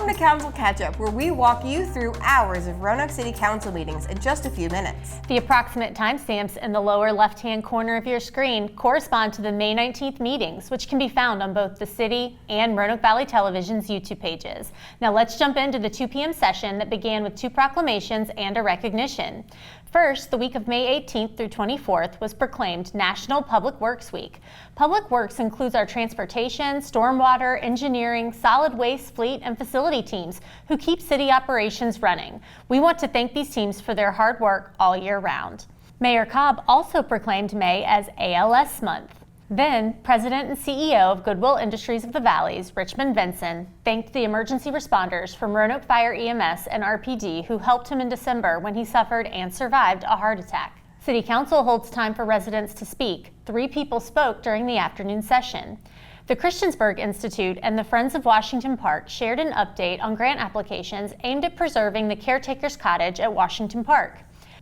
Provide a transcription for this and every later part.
Welcome to Council Catch-Up, where we walk you through hours of Roanoke City Council meetings in just a few minutes. The approximate timestamps in the lower left-hand corner of your screen correspond to the May 19th meetings, which can be found on both the City and Roanoke Valley Television's YouTube pages. Now let's jump into the 2 p.m. session that began with 2 proclamations and a recognition. First, the week of May 18th through 24th was proclaimed National Public Works Week. Public Works includes our transportation, stormwater, engineering, solid waste, fleet, and facility teams who keep city operations running. We want to thank these teams for their hard work all year round. Mayor Cobb also proclaimed May as ALS Month. Then, President and CEO of Goodwill Industries of the Valleys, Richmond Vinton, thanked the emergency responders from Roanoke Fire-EMS and RPD who helped him in December when he suffered and survived a heart attack. City Council holds time for residents to speak. 3 people spoke during the afternoon session. The Christiansburg Institute and the Friends of Washington Park shared an update on grant applications aimed at preserving the Caretaker's Cottage at Washington Park.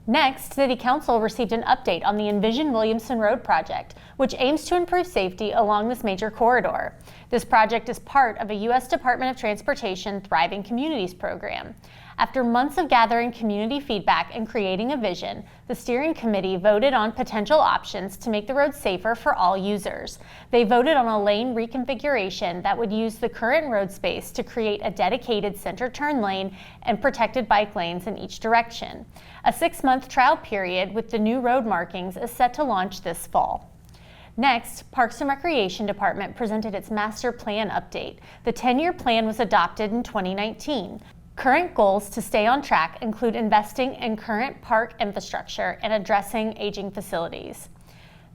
Next, City Council received an update on the Envision Williamson Road project, which aims to improve safety along this major corridor. This project is part of a U.S. Department of Transportation Thriving Communities program. After months of gathering community feedback and creating a vision, the steering committee voted on potential options to make the road safer for all users. They voted on a lane reconfiguration that would use the current road space to create a dedicated center turn lane and protected bike lanes in each direction. A 6-month trial period with the new road markings is set to launch this fall. Next, Parks and Recreation Department presented its master plan update. The 10-year plan was adopted in 2019. Current goals to stay on track include investing in current park infrastructure and addressing aging facilities.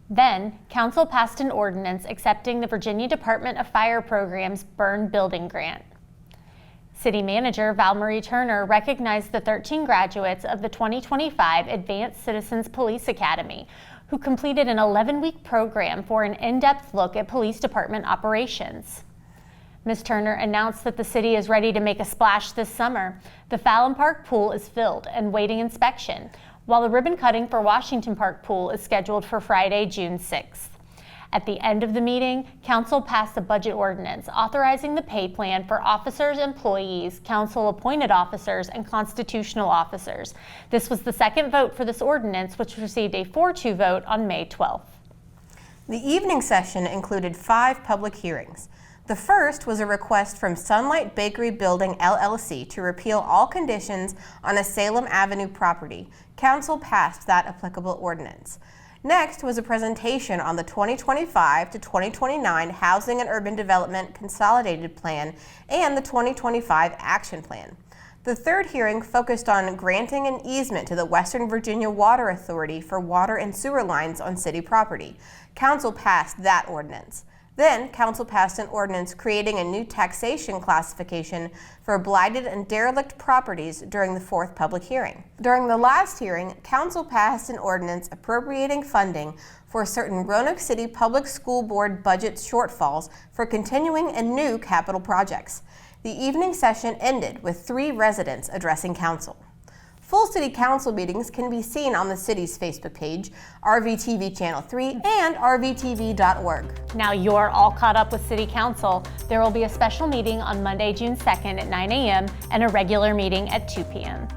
Then, Council passed an ordinance accepting the Virginia Department of Fire Program's Burn Building Grant. City Manager Val Marie Turner recognized the 13 graduates of the 2025 Advanced Citizens Police Academy, who completed an 11-week program for an in-depth look at police department operations. Ms. Turner announced that the city is ready to make a splash this summer. The Fallon Park pool is filled and waiting inspection, while the ribbon cutting for Washington Park pool is scheduled for Friday, June 6th. At the end of the meeting, Council passed a budget ordinance authorizing the pay plan for officers, employees, council-appointed officers, and constitutional officers. This was the second vote for this ordinance, which received a 4-2 vote on May 12th. The evening session included 5 public hearings. The first was a request from Sunlight Bakery Building LLC to repeal all conditions on a Salem Avenue property. Council passed that applicable ordinance. Next was a presentation on the 2025 to 2029 Housing and Urban Development Consolidated Plan and the 2025 Action Plan. The third hearing focused on granting an easement to the Western Virginia Water Authority for water and sewer lines on city property. Council passed that ordinance. Then, Council passed an ordinance creating a new taxation classification for blighted and derelict properties during the 4th public hearing. During the last hearing, Council passed an ordinance appropriating funding for certain Roanoke City Public School Board budget shortfalls for continuing and new capital projects. The evening session ended with 3 residents addressing Council. Full City Council meetings can be seen on the city's Facebook page, RVTV Channel 3, and rvtv.org. Now you're all caught up with City Council. There will be a special meeting on Monday, June 2nd at 9 a.m. and a regular meeting at 2 p.m.